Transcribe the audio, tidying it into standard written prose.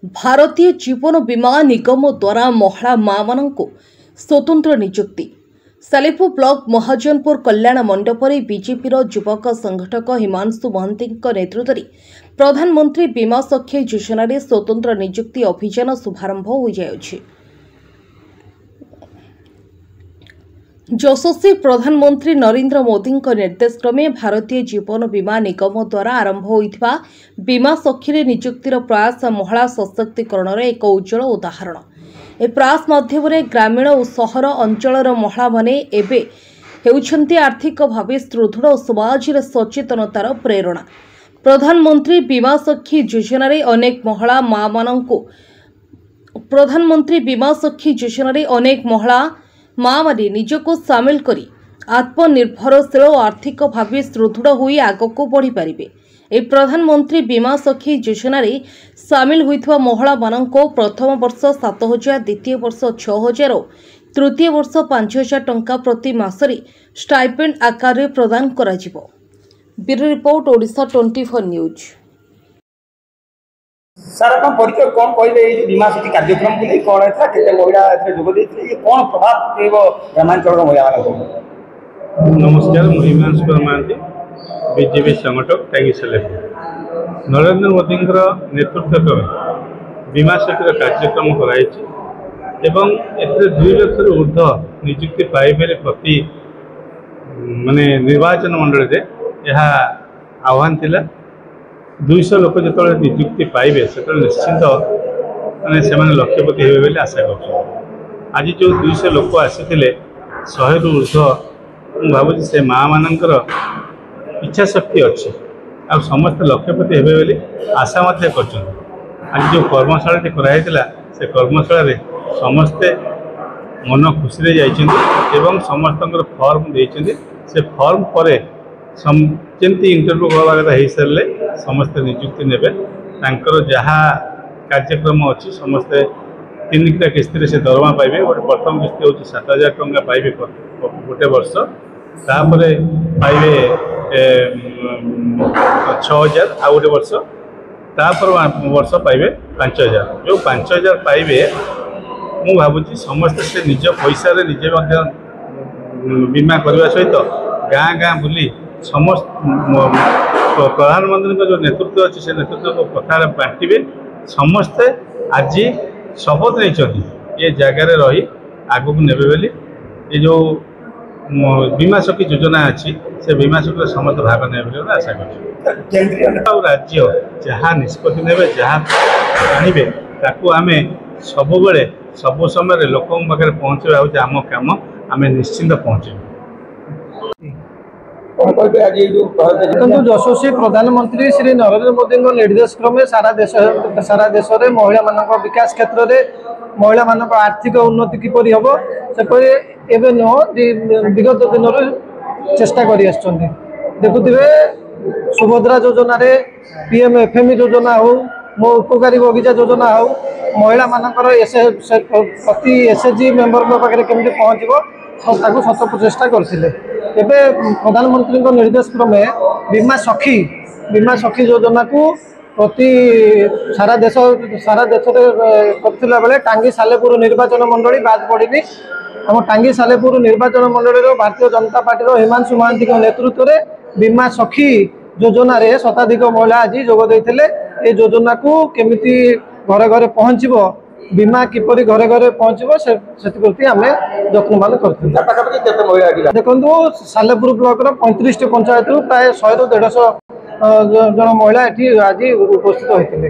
भारतीय जीवन बीमा निगम द्वारा महिला मां को स्वतंत्र नियुक्ति। सालेपुर ब्लॉक महाजनपुर कल्याण मंडपरे बीजेपी युवक संगठक हिमांशु महंती नेतृत्व में प्रधानमंत्री बीमा सखी योजना रे स्वतंत्र नियुक्ति अभियान शुभारंभ हो जायछि। यशस्वी प्रधानमंत्री नरेंद्र मोदी निर्देश क्रमे भारतीय जीवन बीमा निगम द्वारा आरंभ होइथिबा बीमा सखी नियुक्तिर प्रयास महिला सशक्तिकरण एक उज्जवल उदाहरण। ए प्रयास माध्यम ग्रामीण और सहर अंचल महिला माने एबे हेउछन्ति आर्थिक भाव सुदृढ़ और समाज सचेतनतार प्रेरणा। प्रधानमंत्री बीमा सखी योजना रे अनेक महिला मां माननकु प्रधानमंत्री बीमा सखी योजना रे अनेक महिला मां माने निजको सामिल करी आत्मनिर्भरशील और आर्थिक भाव सुदृढ़ होई आगको बढ़ी पारिबे। ए प्रधानमंत्री बीमा सखी योजना रे सामिल होइथवा महिला माननको प्रथम वर्ष 7,000, द्वितीय वर्ष 6,000 और तृतीय वर्ष 5,000 टंका प्रति मासरे स्टाइपेंड आकार रे प्रदान करा जिवो। Bureau report Odisha 24 news. Sir अपन परिचय कौन कहले बीमा सखी कार्यक्रम को कौन था केते महिला एथे जोग देथिले ये कौन प्रभाव पड़ेबो ग्रामांचल महिला को? नमस्कार, मु हिमांशु महंती बीजेपी संगठक टांगी सालेपुर। नरेंद्र मोदी नेतृत्व में बीमा सखी कार्यक्रम कराई एवं एथे 2 लाख ऊर्ध नियुक्ति पाइबे प्रति माने निर्वाचन मंडल रे यह आह्वान थिला। 200 लोक जो नियुक्ति पाइबे से निश्चिंत माने से लक्ष्यपति हे बोली आशा कर। आज जो 200 लोक आसी 100 रु ऊर्ध भावुँ से माँ मानकर इच्छा शक्ति अच्छी आ समस्त लक्ष्यपति हे बोली आशा कर। आज जो कर्मशाला कराई से कर्मशाला समस्ते मन खुशी जाइए समस्त फर्म देते से फर्म पर जमी इंटरव्यू हवा कथा हो सारे समस्ते नियुक्ति ने जहाँ कार्यक्रम अच्छी समस्ते 3टा किस्ती से दरमा पाइबे। गोटे प्रथम किस्ती हूँ 7,000 टंका पाइबे गोटे वर्ष, तापर पाइबे 6,000 आ गोटे वर्ष, तापर वर्ष पाइबे 5,000। जो 5,000 पाइबे मु भावुँ समस्ते से निज पैसा निजे बीमा करने सहित गाँ गाँ बुली समस्त प्रधानमंत्री जो नेतृत्व अच्छे से नेतृत्व को कथा बांटे। समस्ते आज शपथ नहीं ये जगार रही आगू ने ये जो बीमा सखी योजना अच्छी से बीमा सखी समस्त भाग ने आशा कर। राज्य जहाँ निष्पत्ति ने जहाँ आने आम सब सब समय लोक पाखे पहुँचे हूँ आम कम आम निश्चिंत पहुँचे। यशस्वी प्रधानमंत्री श्री नरेंद्र मोदी निर्देश क्रमे सारा देश में महिला मान विकास क्षेत्र में महिला मान आर्थिक उन्नति किपरि हम से नुह विगत दिन चेष्टा कर देखुवे सुभद्रा योजना रे PMFME योजना हो मो उपकारी बगीचा योजना हो महिला मानकर प्रति SHG मेंबर पाखे केमती पहुँचो शत प्रचेषा करते। प्रधानमंत्री निर्देश क्रमे बीमा सखी योजना को प्रति सारा देश करथिला बेले टांगी सालेपुर निर्वाचन मंडली बाद पड़नी। आम टांगी सालेपुर निर्वाचन मंडली भारतीय जनता पार्टी हिमांशु महंती नेतृत्व में बीमा सखी योजना रे शताधिक महिला आज जोग देते। ये योजना को केमिति घरे घरे पहुँचब बीमा किपरि घरे घरे पहुँचब से आम यत्नवान कर। देखो सालेपुर ब्लॉक 35 पंचायत प्राय 100 ରୁ 150 जन महिला ये आज उपस्थित होते।